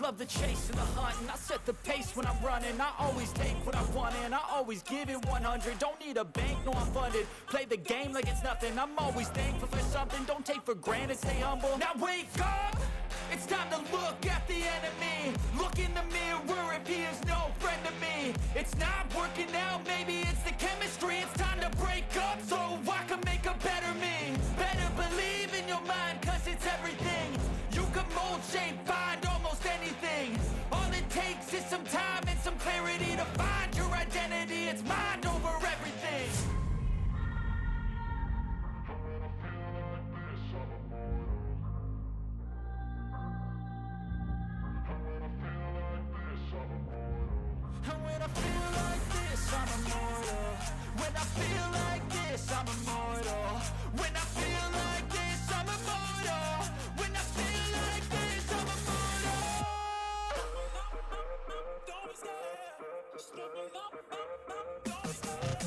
love the chase and the hunt, and I set the pace when I'm running. I always take what I want and I always give it 100. Don't need a bank, no I'm funded. Play the game like it's nothing. I'm always thankful for something. Don't take for granted, stay humble. Now wake up! It's time to look at the enemy. Look in the mirror if he is no friend to me. It's not working out, maybe it's the chemistry. It's time to break up so I can make a better me. Better believe in your mind, cause it's everything. You can mold, shape, find almost anything. All it takes is some time and some clarity to find your identity. It's mind over everything. And when I feel like this, I'm immortal. When I feel like this, I'm immortal. When I feel like this, I'm immortal. When I feel like this, I'm immortal. Don't be scared. Just look it up. Don't be scared.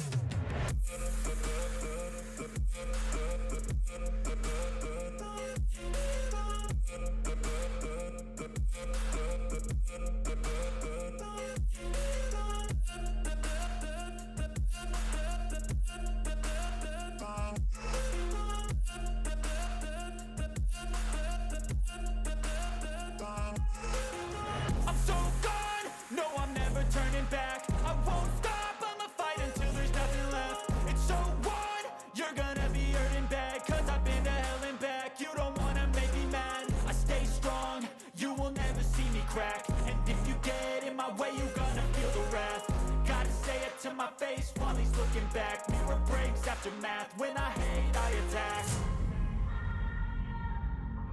And if you get in my way, you gonna feel the wrath. Gotta say it to my face while he's looking back. Mirror breaks after math. When I hate, I attack.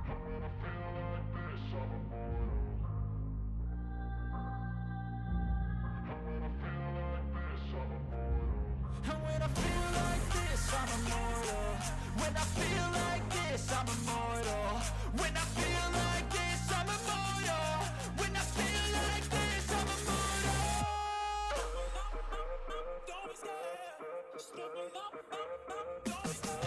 And when I feel like this, I'm immortal. And when I feel like this, I'm immortal. And when I feel like this, I'm immortal. When I feel like this, I'm immortal. When I feel like this, I'm immortal. When I feel like this, I'm immortal. Don't be scared. Just look it up. Don't be scared.